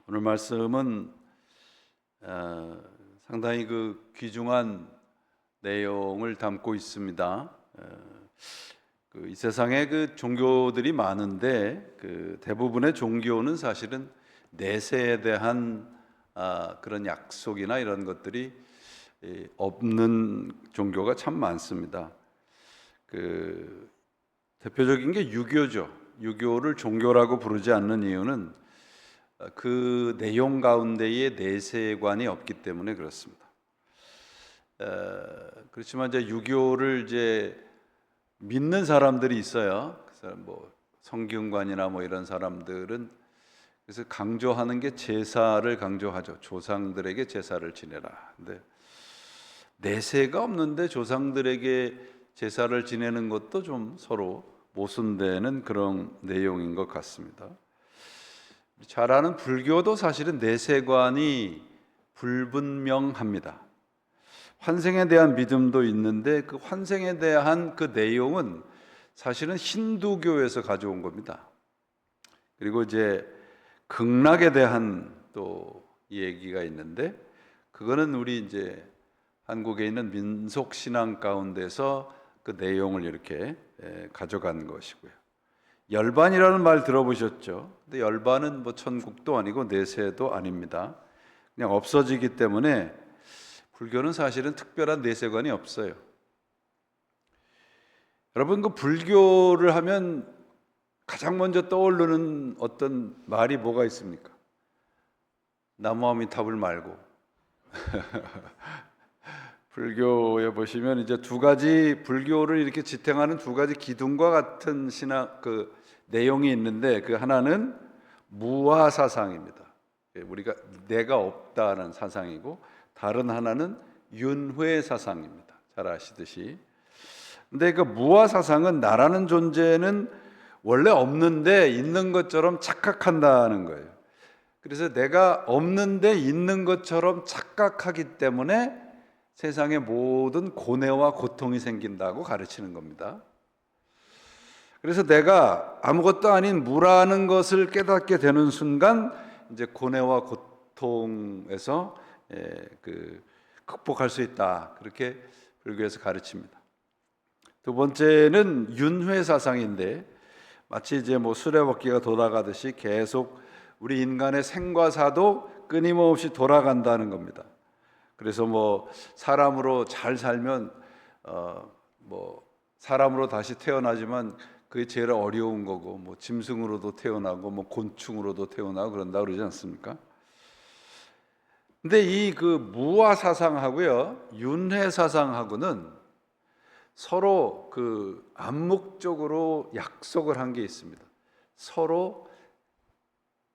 오늘 말씀은 상당히 귀중한 내용을 담고 있습니다. 이 세상에 종교들이 많은데 대부분의 종교는 사실은 내세에 대한 그런 약속이나 이런 것들이 없는 종교가 참 많습니다. 대표적인 게 유교죠. 유교를 종교라고 부르지 않는 이유는 그 내용 가운데에 내세관이 없기 때문에 그렇습니다. 그렇지만 이제 유교를 믿는 사람들이 있어요. 그래서 성균관이나 이런 사람들은 그래서 강조하는 게 제사를 강조하죠. 조상들에게 제사를 지내라. 근데 내세가 없는데 조상들에게 제사를 지내는 것도 좀 서로 모순되는 그런 내용인 것 같습니다. 잘 아는 불교도 사실은 내세관이 불분명합니다. 환생에 대한 믿음도 있는데 그 환생에 대한 그 내용은 사실은 힌두교에서 가져온 겁니다. 그리고 극락에 대한 또 얘기가 있는데 그거는 우리 한국에 있는 민속 신앙 가운데서 그 내용을 이렇게 가져간 것이고요. 열반이라는 말 들어보셨죠? 근데 열반은 천국도 아니고 내세도 아닙니다. 그냥 없어지기 때문에 불교는 사실은 특별한 내세관이 없어요. 여러분, 불교를 하면 가장 먼저 떠오르는 어떤 말이 뭐가 있습니까? 나무아미타불 말고 불교에 보시면 두 가지 불교를 이렇게 지탱하는 두 가지 기둥과 같은 신학 내용이 있는데 그 하나는 무아 사상입니다. 우리가 내가 없다는 사상이고 다른 하나는 윤회 사상입니다. 잘 아시듯이. 근데 무아 사상은 나라는 존재는 원래 없는데 있는 것처럼 착각한다는 거예요. 그래서 내가 없는데 있는 것처럼 착각하기 때문에 세상의 모든 고뇌와 고통이 생긴다고 가르치는 겁니다. 그래서 내가 아무것도 아닌 무라는 것을 깨닫게 되는 순간 고뇌와 고통에서 극복할 수 있다. 그렇게 불교에서 가르칩니다. 두 번째는 윤회 사상인데 마치 수레바퀴가 돌아가듯이 계속 우리 인간의 생과 사도 끊임없이 돌아간다는 겁니다. 그래서 사람으로 잘 살면 사람으로 다시 태어나지만 그게 제일 어려운 거고 짐승으로도 태어나고 곤충으로도 태어나고 그런다 그러지 않습니까? 근데 이 무아 사상하고요 윤회 사상하고는 서로 암묵적으로 약속을 한 게 있습니다. 서로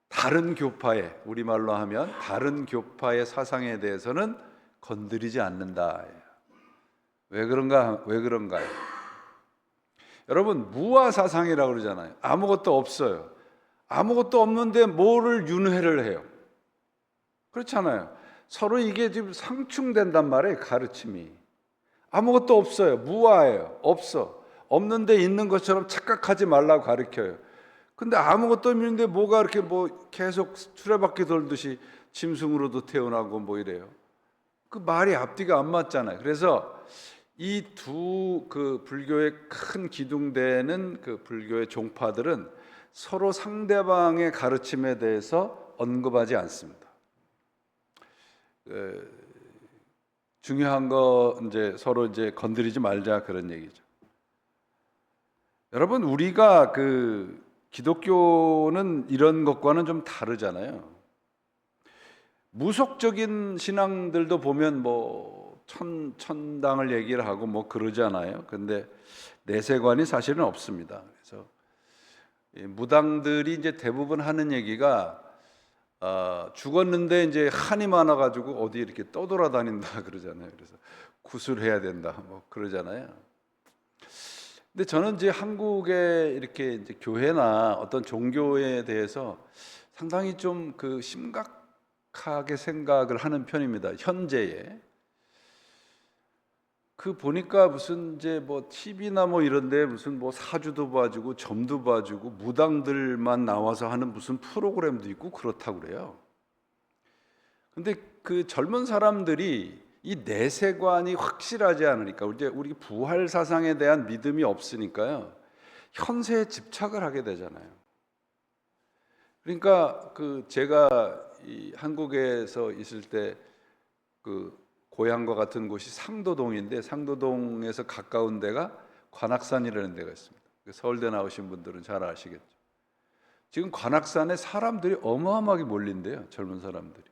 다른 교파의, 우리말로 하면 다른 교파의 사상에 대해서는 건드리지 않는다. 왜 그런가요? 여러분, 무아 사상이라고 그러잖아요. 아무것도 없어요. 아무것도 없는데 뭐를 윤회를 해요? 그렇잖아요. 서로 이게 지금 상충된단 말이에요, 가르침이. 아무것도 없어요. 무아예요. 없는데 있는 것처럼 착각하지 말라고 가르쳐요. 근데 아무것도 없는데 뭐가 이렇게 계속 수레바퀴 돌듯이 짐승으로도 태어나고 이래요. 그 말이 앞뒤가 안 맞잖아요. 그래서 이 두 불교의 큰 기둥되는 불교의 종파들은 서로 상대방의 가르침에 대해서 언급하지 않습니다. 중요한 거 서로 건드리지 말자 그런 얘기죠. 여러분, 우리가 기독교는 이런 것과는 좀 다르잖아요. 무속적인 신앙들도 보면 천당을 얘기를 하고 그러잖아요. 근데 내세관이 사실은 없습니다. 그래서 무당들이 대부분 하는 얘기가 죽었는데 한이 많아가지고 어디 이렇게 떠돌아다닌다 그러잖아요. 그래서 구술해야 된다 그러잖아요. 근데 저는 한국의 이렇게 교회나 어떤 종교에 대해서 상당히 좀 심각하게 생각을 하는 편입니다. 현재에 보니까 무슨 TV나 이런데 무슨 사주도 봐주고 점도 봐주고 무당들만 나와서 하는 무슨 프로그램도 있고 그렇다고 그래요. 근데 그 젊은 사람들이 이 내세관이 확실하지 않으니까, 이제 우리 부활 사상에 대한 믿음이 없으니까요, 현세에 집착을 하게 되잖아요. 그러니까 그 제가 이 한국에서 있을 때 그 고향과 같은 곳이 상도동인데, 상도동에서 가까운 데가 관악산이라는 데가 있습니다. 서울대 나오신 분들은 잘 아시겠죠. 지금 관악산에 사람들이 어마어마하게 몰린대요, 젊은 사람들이.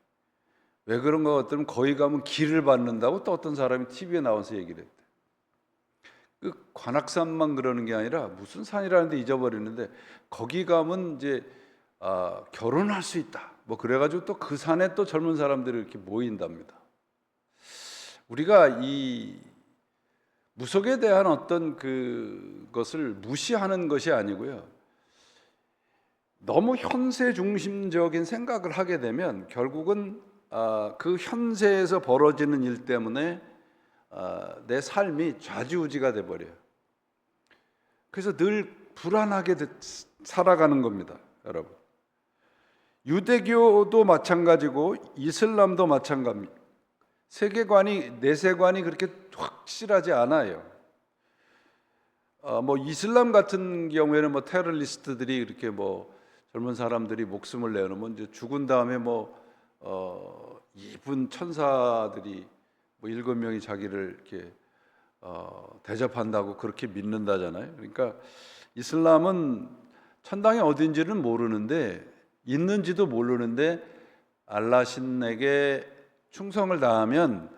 왜 그런가 했더니 거기 가면 길을 받는다고 또 어떤 사람이 TV에 나와서 얘기를 했대. 그 관악산만 그러는 게 아니라 무슨 산이라는데 잊어버리는데, 거기 가면 이제 결혼할 수 있다, 뭐 그래가지고 또 그 산에 또 젊은 사람들이 이렇게 모인답니다. 우리가 이 무속에 대한 어떤 그것을 무시하는 것이 아니고요, 너무 현세 중심적인 생각을 하게 되면 결국은 그 현세에서 벌어지는 일 때문에 내 삶이 좌지우지가 돼 버려요. 그래서 늘 불안하게 살아가는 겁니다, 여러분. 유대교도 마찬가지고 이슬람도 마찬가지입니다. 세계관이, 내세관이 그렇게 확실하지 않아요. 뭐 이슬람 같은 경우에는 뭐 테러리스트들이 이렇게 뭐 젊은 사람들이 목숨을 내놓으면 이제 죽은 다음에 뭐 이쁜 천사들이 뭐 7명이 자기를 이렇게 대접한다고 그렇게 믿는다잖아요. 그러니까 이슬람은 천당이 어딘지는 모르는데, 있는지도 모르는데 알라 신에게 충성을 다하면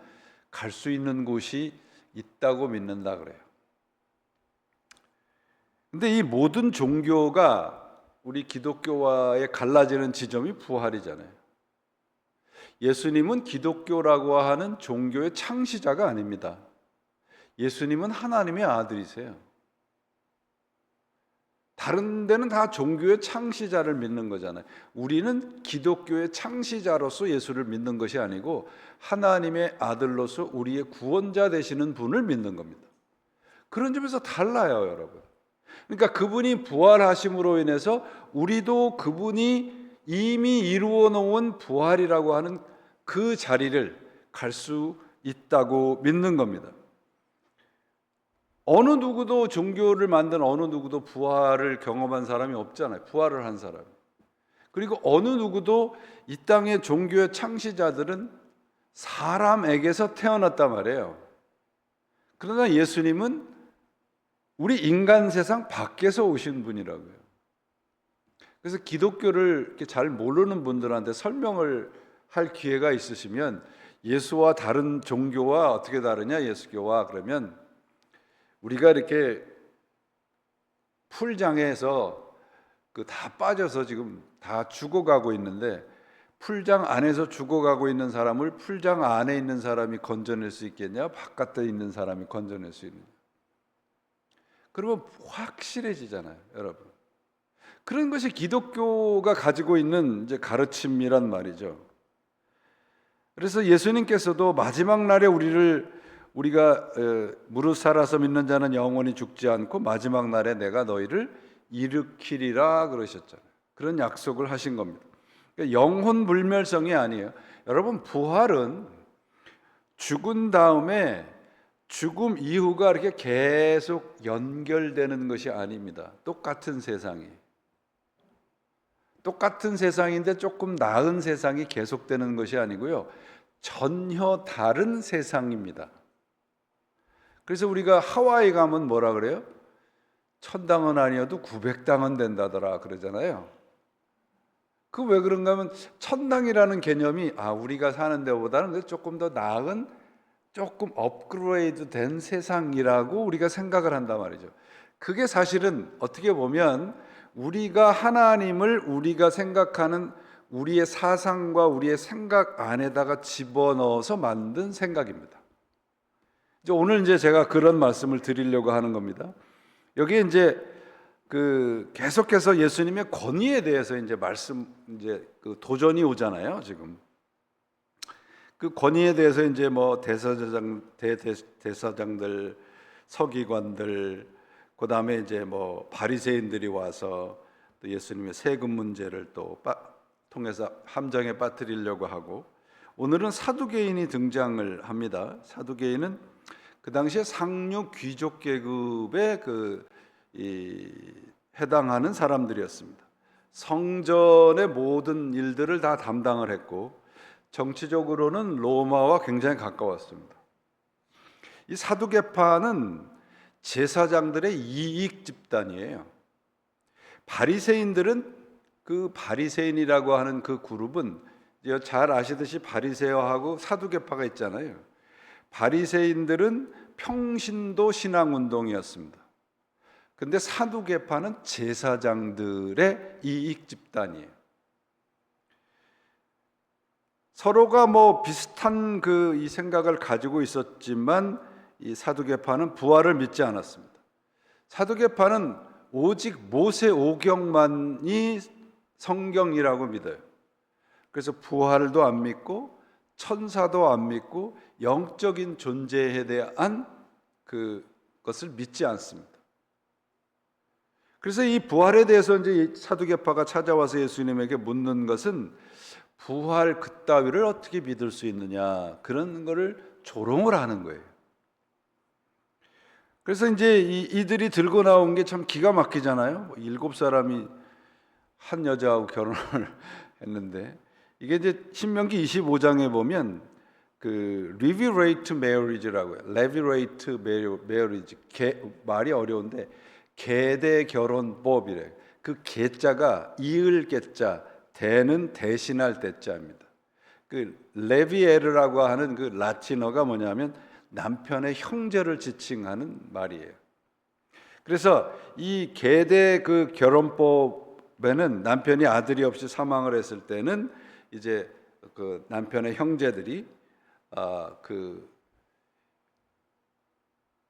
갈 수 있는 곳이 있다고 믿는다 그래요. 근데 이 모든 종교가 우리 기독교와의 갈라지는 지점이 부활이잖아요. 예수님은 기독교라고 하는 종교의 창시자가 아닙니다. 예수님은 하나님의 아들이세요. 다른 데는 다 종교의 창시자를 믿는 거잖아요. 우리는 기독교의 창시자로서 예수를 믿는 것이 아니고 하나님의 아들로서 우리의 구원자 되시는 분을 믿는 겁니다. 그런 점에서 달라요, 여러분. 그러니까 그분이 부활하심으로 인해서 우리도 그분이 이미 이루어 놓은 부활이라고 하는 그 자리를 갈 수 있다고 믿는 겁니다. 어느 누구도, 종교를 만든 어느 누구도 부활을 경험한 사람이 없잖아요. 부활을 한 사람. 그리고 어느 누구도 이 땅의 종교의 창시자들은 사람에게서 태어났단 말이에요. 그러나 예수님은 우리 인간 세상 밖에서 오신 분이라고요. 그래서 기독교를 이렇게 잘 모르는 분들한테 설명을 할 기회가 있으시면, 예수와 다른 종교와 어떻게 다르냐, 예수교와, 그러면 우리가 이렇게 풀장에서 다 빠져서 지금 다 죽어가고 있는데, 풀장 안에서 죽어가고 있는 사람을 풀장 안에 있는 사람이 건져낼 수 있겠냐, 바깥에 있는 사람이 건져낼 수 있느냐. 그러면 확실해지잖아요, 여러분. 그런 것이 기독교가 가지고 있는 이제 가르침이란 말이죠. 그래서 예수님께서도 마지막 날에 우리가 무릇 살아서 믿는 자는 영원히 죽지 않고 마지막 날에 내가 너희를 일으키리라 그러셨잖아요. 그런 약속을 하신 겁니다. 그러니까 영혼 불멸성이 아니에요. 여러분, 부활은 죽은 다음에 죽음 이후가 이렇게 계속 연결되는 것이 아닙니다. 똑같은 세상이. 똑같은 세상인데 조금 나은 세상이 계속되는 것이 아니고요, 전혀 다른 세상입니다. 그래서 우리가 하와이 가면 뭐라 그래요? 1000당은 아니어도 900당은 된다더라 그러잖아요. 그 왜 그런가 하면, 천당이라는 개념이 우리가 사는 데보다는 조금 더 나은, 조금 업그레이드 된 세상이라고 우리가 생각을 한단 말이죠. 그게 사실은 어떻게 보면 우리가 하나님을 우리가 생각하는 우리의 사상과 우리의 생각 안에다가 집어넣어서 만든 생각입니다. 오늘 이제 제가 그런 말씀을 드리려고 하는 겁니다. 여기에 이제 계속해서 예수님의 권위에 대해서 이제 도전이 오잖아요, 지금. 그 권위에 대해서 이제 뭐 대사장들, 서기관들, 그 다음에 이제 뭐 바리새인들이 와서 또 예수님의 세금 문제를 또 통해서 함정에 빠뜨리려고 하고, 오늘은 사두개인이 등장을 합니다. 사두개인은 그 당시에 상류 귀족 계급에 해당하는 사람들이었습니다. 성전의 모든 일들을 다 담당을 했고 정치적으로는 로마와 굉장히 가까웠습니다. 이 사두개파는 제사장들의 이익 집단이에요. 바리새인들은 그 바리새인이라고 하는 그 그룹은 잘 아시듯이 바리새어하고 사두개파가 있잖아요. 바리새인들은 평신도 신앙운동이었습니다. 근데 사두개파는 제사장들의 이익 집단이에요. 서로가 뭐 비슷한 이 생각을 가지고 있었지만 이 사두개파는 부활을 믿지 않았습니다. 사두개파는 오직 모세 오경만이 성경이라고 믿어요. 그래서 부활도 안 믿고 천사도 안 믿고 영적인 존재에 대한 그것을 믿지 않습니다. 그래서 이 부활에 대해서 이제 사두개파가 찾아와서 예수님에게 묻는 것은 부활 그따위를 어떻게 믿을 수 있느냐, 그런 거를 조롱을 하는 거예요. 그래서 이제 이들이 들고 나온 게 참 기가 막히잖아요. 7사람이 한 여자하고 결혼을 했는데, 이게 이제 신명기 25장에 보면 그 레비레이트 메리지라고 해요. 레비레이트 메리지, 말이 어려운데 계대 결혼법이래. 그 계자가 이을 계자, 대는 대신할 대자입니다. 그 레비에르라고 하는 그 라틴어가 뭐냐면 남편의 형제를 지칭하는 말이에요. 그래서 이 계대 그 결혼법에는 남편이 아들이 없이 사망을 했을 때는 이제 그 남편의 형제들이 그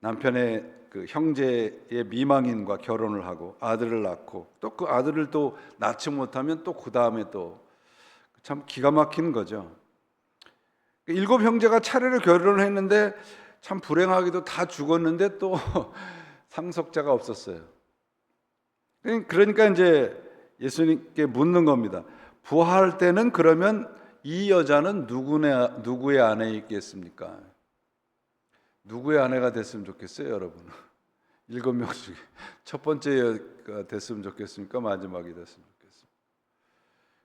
남편의 그 형제의 미망인과 결혼을 하고 아들을 낳고 또 그 아들을 또 낳지 못하면 또 그 다음에 또 참 기가 막힌 거죠. 7 형제가 차례로 결혼을 했는데 참 불행하게도 다 죽었는데 또 상속자가 없었어요. 그러니까 이제 예수님께 묻는 겁니다. 부활할 때는 그러면 이 여자는 누구의 아내에 있겠습니까? 누구의 아내가 됐으면 좋겠어요, 여러분? 7명 중에 첫 번째가 됐으면 좋겠습니까? 마지막이 됐으면 좋겠습니까?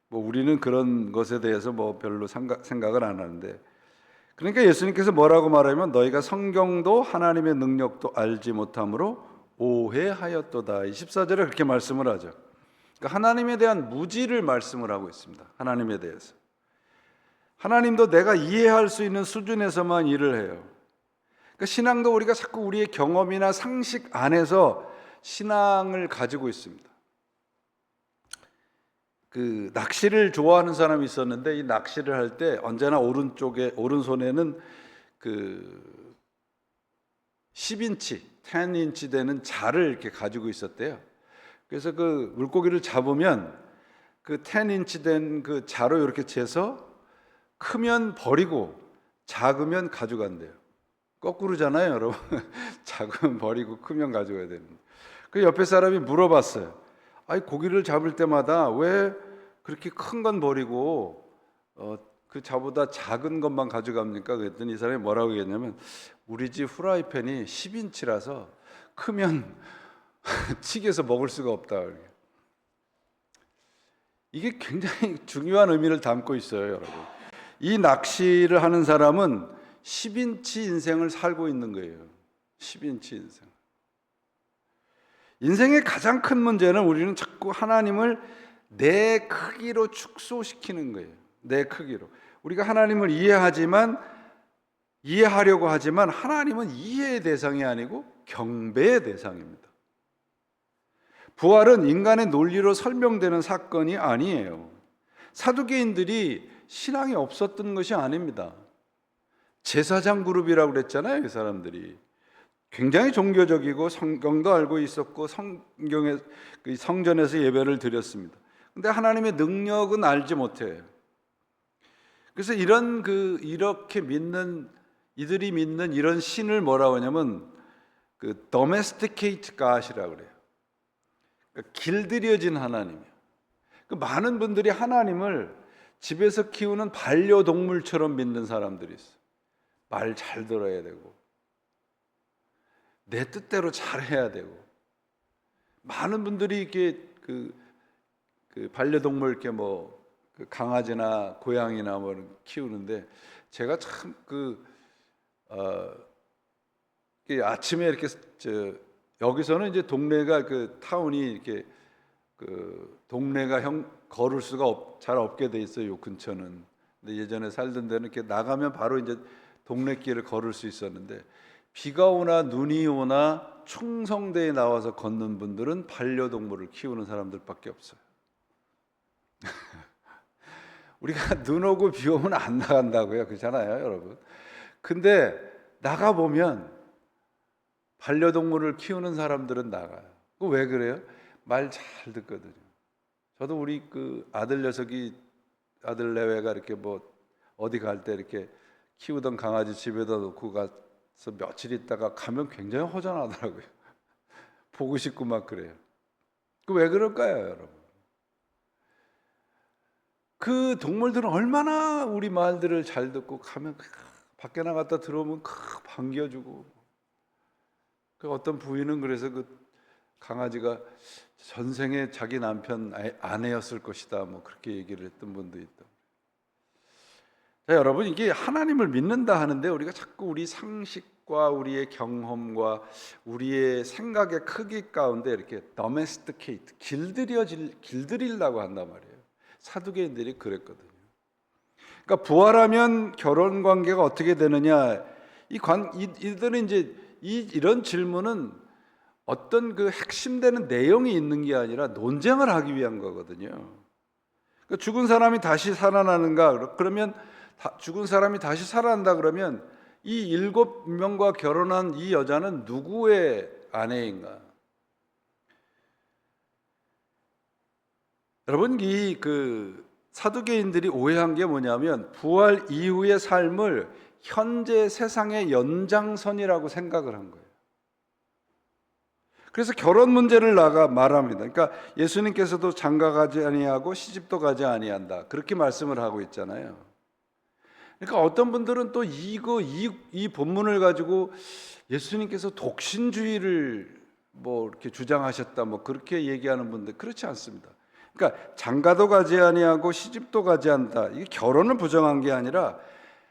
뭐 우리는 그런 것에 대해서 뭐 별로 생각을 안 하는데, 그러니까 예수님께서 뭐라고 말하면 너희가 성경도 하나님의 능력도 알지 못함으로 오해하였도다. 14절에 그렇게 말씀을 하죠. 그러니까 하나님에 대한 무지를 말씀을 하고 있습니다. 하나님에 대해서. 하나님도 내가 이해할 수 있는 수준에서만 일을 해요. 그러니까 신앙도 우리가 자꾸 우리의 경험이나 상식 안에서 신앙을 가지고 있습니다. 그 낚시를 좋아하는 사람이 있었는데 이 낚시를 할 때 언제나 오른손에는 그 10인치, 10인치 되는 자를 이렇게 가지고 있었대요. 그래서 그 물고기를 잡으면 그 10인치 된 그 자로 이렇게 재서 크면 버리고 작으면 가져간대요. 거꾸로잖아요, 여러분. 작으면 버리고 크면 가져가야 되는데. 그 옆에 사람이 물어봤어요. 아니, 고기를 잡을 때마다 왜 그렇게 큰 건 버리고 그 자보다 작은 것만 가져갑니까? 그랬더니 이 사람이 뭐라고 얘기했냐면 우리 집 후라이팬이 10인치라서 크면 튀겨서 먹을 수가 없다. 이게 굉장히 중요한 의미를 담고 있어요, 여러분. 이 낚시를 하는 사람은 10인치 인생을 살고 있는 거예요. 10인치 인생. 인생의 가장 큰 문제는 우리는 자꾸 하나님을 내 크기로 축소시키는 거예요. 내 크기로. 우리가 하나님을 이해하려고 하지만 하나님은 이해의 대상이 아니고 경배의 대상입니다. 부활은 인간의 논리로 설명되는 사건이 아니에요. 사두개인들이 신앙이 없었던 것이 아닙니다. 제사장 그룹이라고 그랬잖아요. 이 사람들이 굉장히 종교적이고 성경도 알고 있었고 성전에서 예배를 드렸습니다. 근데 하나님의 능력은 알지 못해요. 그래서 이렇게 믿는 이들이 믿는 이런 신을 뭐라고 하냐면 그 domesticate God이라고 그래요. 그러니까 길들여진 하나님이에요. 그 많은 분들이 하나님을 집에서 키우는 반려동물처럼 믿는 사람들이 있어. 말 잘 들어야 되고 내 뜻대로 잘해야 되고. 많은 분들이 이렇게 그 반려동물 이렇게 그 강아지나 고양이나 뭐 키우는데, 제가 참 아침에 이렇게 여기서는 이제 동네가 타운이 이렇게 동네가 걸을 수가 잘 없게 돼 있어요, 요 근처는. 근데 예전에 살던 데는 이렇게 나가면 바로 이제 동네 길을 걸을 수 있었는데, 비가 오나 눈이 오나 충성대에 나와서 걷는 분들은 반려동물을 키우는 사람들밖에 없어요. 우리가 눈 오고 비 오면 안 나간다고요, 그렇잖아요, 여러분. 근데 나가 보면 반려동물을 키우는 사람들은 나가요. 왜 그래요? 말 잘 듣거든요. 저도 우리 아들 녀석이, 아들 내외가 이렇게 어디 갈 때 이렇게 키우던 강아지 집에다 놓고 가서 며칠 있다가 가면 굉장히 허전하더라고요. 보고 싶고 막 그래요. 왜 그럴까요, 여러분? 그 동물들은 얼마나 우리 말들을 잘 듣고, 가면 밖에 나갔다 들어오면 반겨주고. 어떤 부인은 그래서 강아지가 전생에 자기 남편 아내였을 것이다, 그렇게 얘기를 했던 분도 있다. 자, 여러분, 이게 하나님을 믿는다 하는데 우리가 자꾸 우리 상식과 우리의 경험과 우리의 생각의 크기 가운데 이렇게 domesticate, 길들이려고 한단 말이에요. 사두개인들이 그랬거든요. 그러니까 부활하면 결혼 관계가 어떻게 되느냐, 이들은 이제 이런 질문은 어떤 핵심되는 내용이 있는 게 아니라 논쟁을 하기 위한 거거든요. 그러니까 죽은 사람이 다시 살아나는가? 그러면 죽은 사람이 다시 살아난다 그러면 이 7명과 결혼한 이 여자는 누구의 아내인가? 여러분, 이 사두개인들이 오해한 게 뭐냐면, 부활 이후의 삶을 현재 세상의 연장선이라고 생각을 한 거예요. 그래서 결혼 문제를 말합니다. 그러니까 예수님께서도 장가 가지 아니하고 시집도 가지 아니한다, 그렇게 말씀을 하고 있잖아요. 그러니까 어떤 분들은 또 이 본문을 가지고 예수님께서 독신주의를 이렇게 주장하셨다, 그렇게 얘기하는 분들, 그렇지 않습니다. 그러니까 장가도 가지 아니하고 시집도 가지 않는다, 이게 결혼을 부정한 게 아니라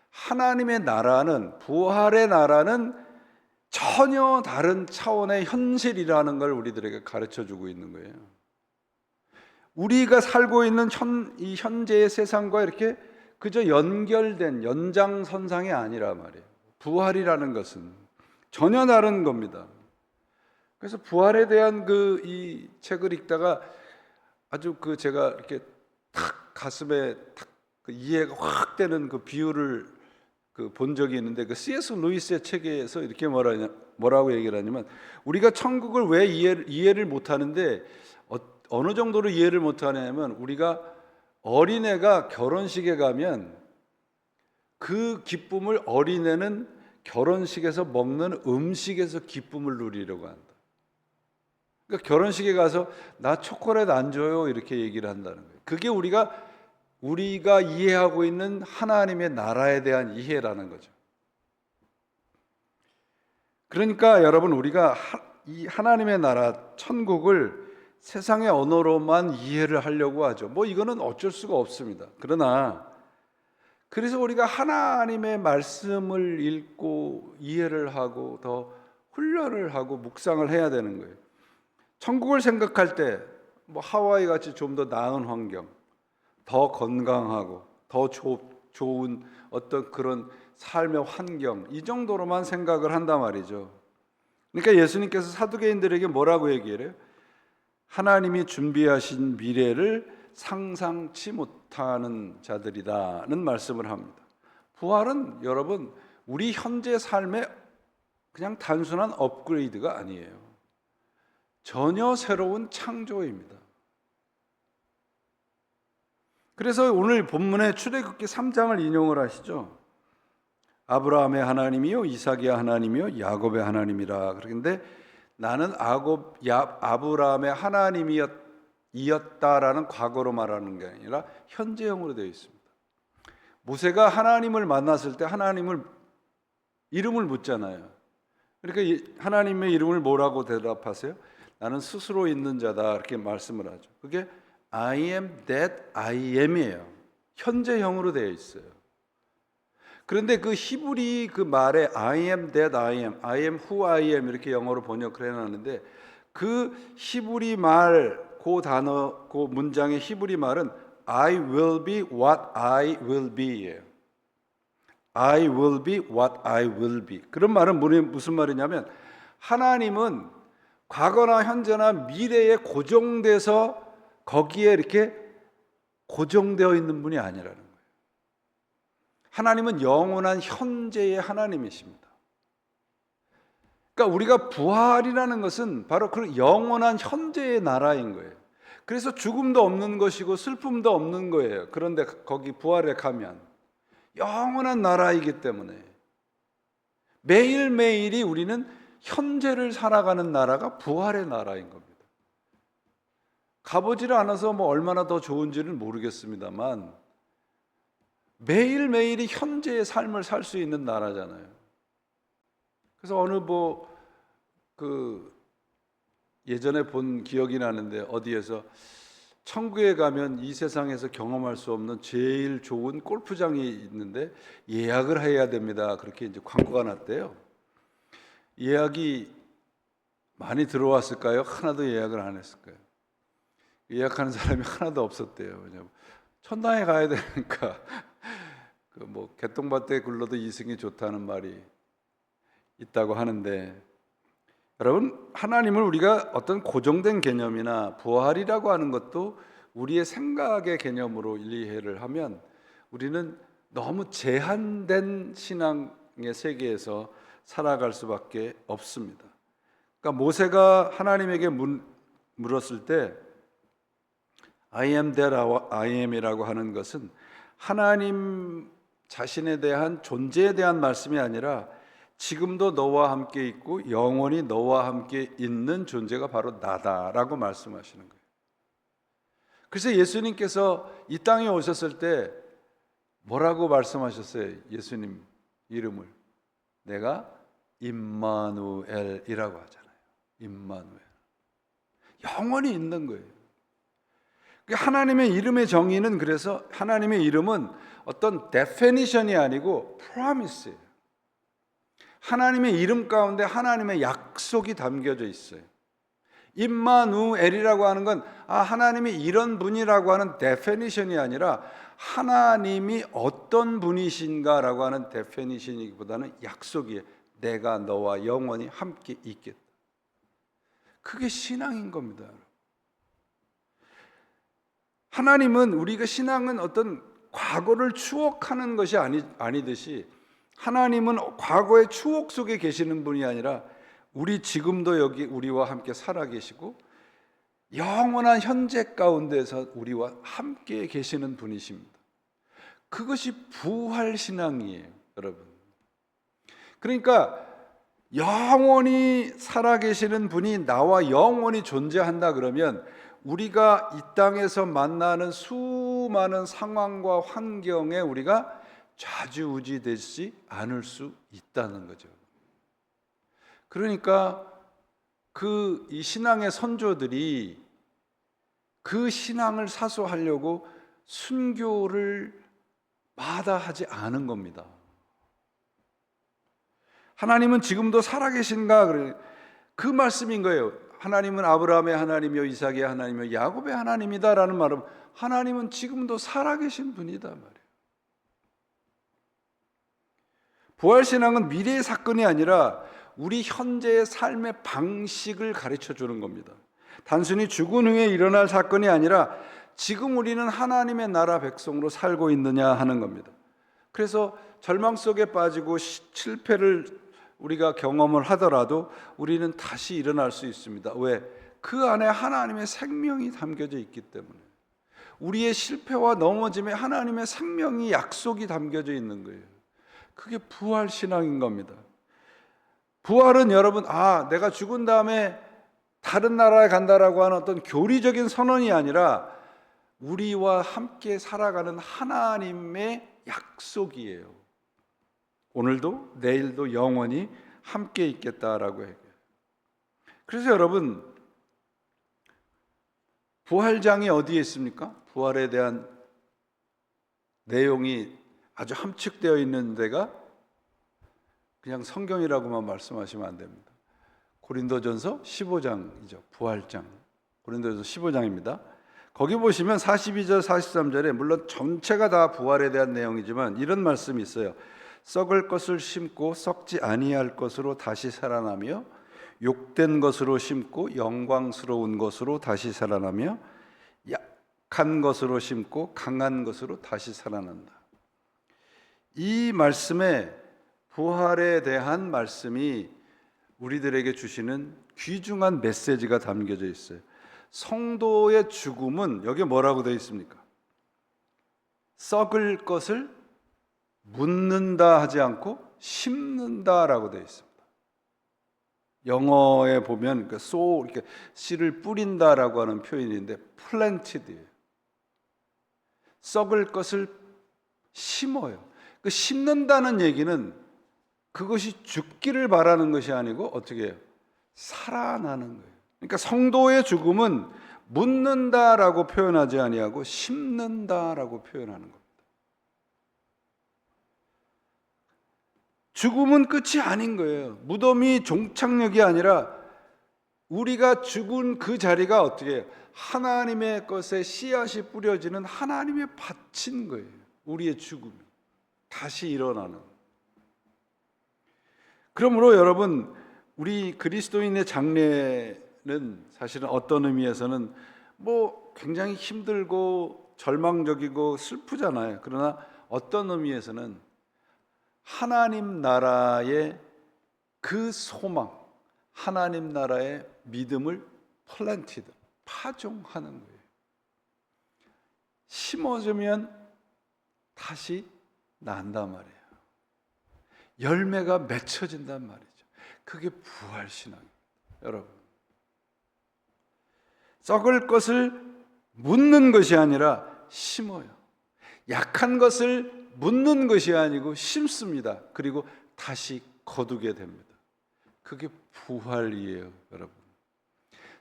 하나님의 나라는, 부활의 나라는 전혀 다른 차원의 현실이라는 걸 우리들에게 가르쳐주고 있는 거예요. 우리가 살고 있는 이 현재의 세상과 이렇게 그저 연결된 연장선상이 아니라 말이에요. 부활이라는 것은 전혀 다른 겁니다. 그래서 부활에 대한 이 책을 읽다가 아주 제가 이렇게 탁 가슴에 이해가 확 되는 비유를 본 적이 있는데, C.S. 루이스의 책에서 이렇게 뭐라고 얘기를 하냐면, 우리가 천국을 왜 이해를 못하는데, 어느 정도로 이해를 못하냐면, 우리가 어린애가 결혼식에 가면 그 기쁨을 어린애는 결혼식에서 먹는 음식에서 기쁨을 누리려고 한다. 그러니까 결혼식에 가서 나 초콜릿 안 줘요, 이렇게 얘기를 한다는 거예요. 그게 우리가 이해하고 있는 하나님의 나라에 대한 이해라는 거죠. 그러니까 여러분, 우리가 이 하나님의 나라, 천국을 세상의 언어로만 이해를 하려고 하죠. 이거는 어쩔 수가 없습니다. 그래서 우리가 하나님의 말씀을 읽고 이해를 하고 더 훈련을 하고 묵상을 해야 되는 거예요. 천국을 생각할 때 하와이 같이 좀 더 나은 환경, 더 건강하고 더 좋은 어떤 그런 삶의 환경, 이 정도로만 생각을 한단 말이죠. 그러니까 예수님께서 사두개인들에게 뭐라고 얘기해요? 하나님이 준비하신 미래를 상상치 못하는 자들이라는 말씀을 합니다. 부활은 여러분, 우리 현재 삶의 그냥 단순한 업그레이드가 아니에요. 전혀 새로운 창조입니다. 그래서 오늘 본문의 출애굽기 3장을 인용을 하시죠. 아브라함의 하나님이요, 이삭의 하나님이요, 야곱의 하나님이라. 그런데 나는 아브라함의 하나님이었다라는 과거로 말하는 게 아니라 현재형으로 되어 있습니다. 모세가 하나님을 만났을 때 하나님을 이름을 묻잖아요. 그러니까 하나님의 이름을 뭐라고 대답하세요? 나는 스스로 있는 자다, 이렇게 말씀을 하죠. 그게 I am that I am이에요. 현재형으로 되어 있어요. 그런데 그 히브리 그 말에 I am that I am, I am who I am 이렇게 영어로 번역을 해놨는데, 그 히브리 말, 그 단어, 그 문장의 히브리 말은 I will be what I will be예요. I will be what I will be. 그런 말은 무슨 말이냐면, 하나님은 과거나 현재나 미래에 고정돼서 거기에 이렇게 고정되어 있는 분이 아니라는 거예요. 하나님은 영원한 현재의 하나님이십니다. 그러니까 우리가 부활이라는 것은 바로 그 영원한 현재의 나라인 거예요. 그래서 죽음도 없는 것이고 슬픔도 없는 거예요. 그런데 거기 부활에 가면 영원한 나라이기 때문에 매일매일이 우리는 현재를 살아가는 나라가 부활의 나라인 겁니다. 가보지를 않아서 뭐 얼마나 더 좋은지는 모르겠습니다만 매일매일이 현재의 삶을 살 수 있는 나라잖아요. 그래서 어느 예전에 본 기억이 나는데, 어디에서 천국에 가면 이 세상에서 경험할 수 없는 제일 좋은 골프장이 있는데 예약을 해야 됩니다, 그렇게 이제 광고가 났대요. 예약이 많이 들어왔을까요? 하나도 예약을 안 했을까요? 예약하는 사람이 하나도 없었대요. 왜냐면 천당에 가야 되니까. 개똥밭에 굴러도 이승이 좋다는 말이 있다고 하는데, 여러분, 하나님을 우리가 어떤 고정된 개념이나 부활이라고 하는 것도 우리의 생각의 개념으로 이해를 하면 우리는 너무 제한된 신앙의 세계에서 살아갈 수밖에 없습니다. 그러니까 모세가 하나님에게 물었을 때 I am that I am이라고 하는 것은 하나님 자신에 대한 존재에 대한 말씀이 아니라 지금도 너와 함께 있고 영원히 너와 함께 있는 존재가 바로 나다라고 말씀하시는 거예요. 그래서 예수님께서 이 땅에 오셨을 때 뭐라고 말씀하셨어요? 예수님 이름을 내가 임마누엘이라고 하잖아요. 임마누엘, 영원히 있는 거예요. 하나님의 이름의 정의는, 그래서 하나님의 이름은 어떤 데피니션이 아니고 프로미스예요. 하나님의 이름 가운데 하나님의 약속이 담겨져 있어요. 임마누엘이라고 하는 건 하나님이 이런 분이라고 하는 데피니션이 아니라 하나님이 어떤 분이신가라고 하는 데피니션이기보다는 약속이에요. 내가 너와 영원히 함께 있겠다. 그게 신앙인 겁니다. 하나님은, 우리가 신앙은 어떤 과거를 추억하는 것이 아니듯이 하나님은 과거의 추억 속에 계시는 분이 아니라 우리 지금도 여기 우리와 함께 살아계시고 영원한 현재 가운데서 우리와 함께 계시는 분이십니다. 그것이 부활신앙이에요, 여러분. 그러니까 영원히 살아계시는 분이 나와 영원히 존재한다 그러면 우리가 이 땅에서 만나는 수많은 상황과 환경에 우리가 좌지우지되지 않을 수 있다는 거죠. 그러니까 이 신앙의 선조들이 그 신앙을 사수하려고 순교를 마다하지 않은 겁니다. 하나님은 지금도 살아계신가? 그 말씀인 거예요. 하나님은 아브라함의 하나님이요 이삭의 하나님이요 야곱의 하나님이다라는 말은 하나님은 지금도 살아계신 분이다 말이에요. 부활신앙은 미래의 사건이 아니라 우리 현재의 삶의 방식을 가르쳐 주는 겁니다. 단순히 죽은 후에 일어날 사건이 아니라 지금 우리는 하나님의 나라 백성으로 살고 있느냐 하는 겁니다. 그래서 절망 속에 빠지고 실패를 우리가 경험을 하더라도 우리는 다시 일어날 수 있습니다. 왜? 그 안에 하나님의 생명이 담겨져 있기 때문에. 우리의 실패와 넘어짐에 하나님의 생명이 약속이 담겨져 있는 거예요. 그게 부활신앙인 겁니다. 부활은 여러분, 내가 죽은 다음에 다른 나라에 간다라고 하는 어떤 교리적인 선언이 아니라 우리와 함께 살아가는 하나님의 약속이에요. 오늘도 내일도 영원히 함께 있겠다라고 해요. 그래서 여러분, 부활장이 어디에 있습니까? 부활에 대한 내용이 아주 함축되어 있는 데가 그냥 성경이라고만 말씀하시면 안 됩니다. 고린도전서 15장이죠. 부활장. 고린도전서 15장입니다. 거기 보시면 42절 43절에 물론 전체가 다 부활에 대한 내용이지만 이런 말씀이 있어요. 썩을 것을 심고 썩지 아니할 것으로 다시 살아나며 욕된 것으로 심고 영광스러운 것으로 다시 살아나며 약한 것으로 심고 강한 것으로 다시 살아난다. 이 말씀에 부활에 대한 말씀이 우리들에게 주시는 귀중한 메시지가 담겨져 있어요. 성도의 죽음은 여기에 뭐라고 되어 있습니까? 썩을 것을 묻는다 하지 않고 심는다라고 되어 있습니다. 영어에 보면 이렇게 씨를 뿌린다라고 하는 표현인데 planted예요. 썩을 것을 심어요. 그 심는다는 얘기는 그것이 죽기를 바라는 것이 아니고 어떻게 해요? 살아나는 거예요. 그러니까 성도의 죽음은 묻는다라고 표현하지 아니하고 심는다라고 표현하는 겁니다. 죽음은 끝이 아닌 거예요. 무덤이 종착역이 아니라 우리가 죽은 그 자리가 어떻게 해요? 하나님의 것에 씨앗이 뿌려지는 하나님의 밭인 거예요. 우리의 죽음이 다시 일어나는. 그러므로 여러분, 우리 그리스도인의 장례는 사실은 어떤 의미에서는 굉장히 힘들고 절망적이고 슬프잖아요. 그러나 어떤 의미에서는 하나님 나라의 그 소망, 하나님 나라의 믿음을 플랜티드, 파종하는 거예요. 심어주면 다시 난단 말이에요. 열매가 맺혀진단 말이죠. 그게 부활신앙입니다. 여러분, 썩을 것을 묻는 것이 아니라 심어요. 약한 것을 묻는 것이 아니고 심습니다. 그리고 다시 거두게 됩니다. 그게 부활이에요, 여러분.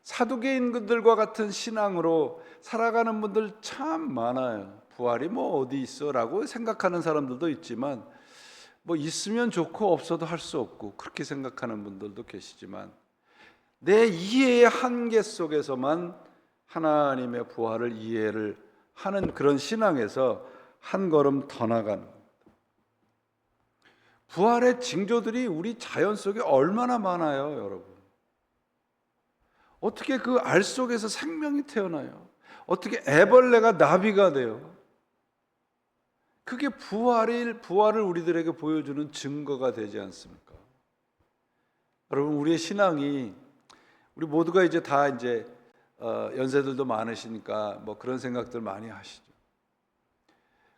사두개인들과 같은 신앙으로 살아가는 분들 참 많아요. 부활이 어디 있어? 라고 생각하는 사람들도 있지만 있으면 좋고 없어도 할 수 없고 그렇게 생각하는 분들도 계시지만 내 이해의 한계 속에서만 하나님의 부활을 이해를 하는 그런 신앙에서 한 걸음 더 나가는 겁니다. 부활의 징조들이 우리 자연 속에 얼마나 많아요, 여러분. 어떻게 그 알 속에서 생명이 태어나요? 어떻게 애벌레가 나비가 돼요? 그게 부활을 우리들에게 보여주는 증거가 되지 않습니까? 여러분, 우리의 신앙이 우리 모두가 이제 다 연세들도 많으시니까 그런 생각들 많이 하시죠.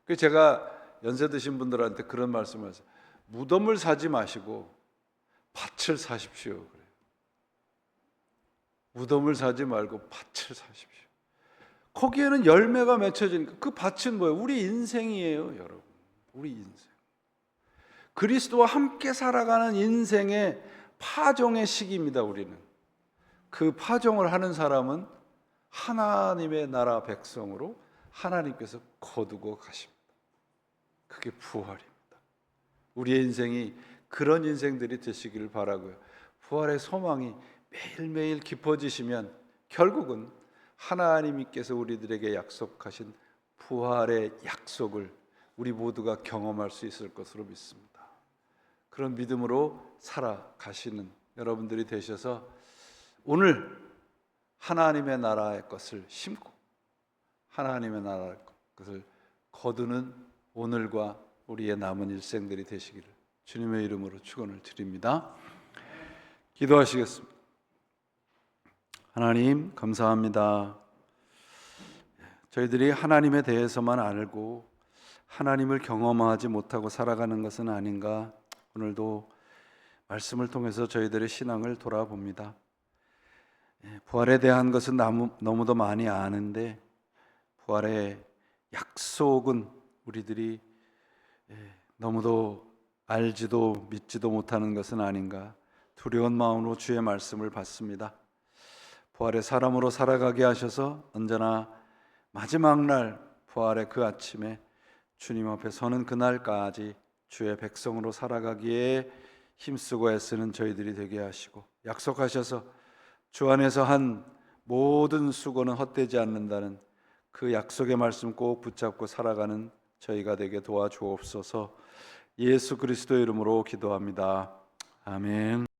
그래서 제가 연세 드신 분들한테 그런 말씀을 하세요. 무덤을 사지 마시고 밭을 사십시오. 그래요. 무덤을 사지 말고 밭을 사십시오. 거기에는 열매가 맺혀지니까 그 밭은 뭐예요? 우리 인생이에요, 여러분. 우리 인생. 그리스도와 함께 살아가는 인생의 파종의 시기입니다, 우리는. 그 파종을 하는 사람은 하나님의 나라 백성으로 하나님께서 거두고 가십니다. 그게 부활입니다. 우리의 인생이 그런 인생들이 되시기를 바라고요. 부활의 소망이 매일매일 깊어지시면 결국은 하나님께서 우리들에게 약속하신 부활의 약속을 우리 모두가 경험할 수 있을 것으로 믿습니다. 그런 믿음으로 살아가시는 여러분들이 되셔서 오늘 하나님의 나라의 것을 심고 하나님의 나라의 것을 거두는 오늘과 우리의 남은 일생들이 되시기를 주님의 이름으로 축원을 드립니다. 기도하시겠습니다. 하나님, 감사합니다. 저희들이 하나님에 대해서만 알고 하나님을 경험하지 못하고 살아가는 것은 아닌가. 오늘도 말씀을 통해서 저희들의 신앙을 돌아봅니다. 부활에 대한 것은 너무도 많이 아는데 부활의 약속은 우리들이 너무도 알지도 믿지도 못하는 것은 아닌가 두려운 마음으로 주의 말씀을 받습니다. 부활의 사람으로 살아가게 하셔서 언제나 마지막 날 부활의 그 아침에 주님 앞에 서는 그날까지 주의 백성으로 살아가기에 힘쓰고 애쓰는 저희들이 되게 하시고, 약속하셔서 주 안에서 한 모든 수고는 헛되지 않는다는 그 약속의 말씀 꼭 붙잡고 살아가는 저희가 되게 도와주옵소서. 예수 그리스도의 이름으로 기도합니다. 아멘.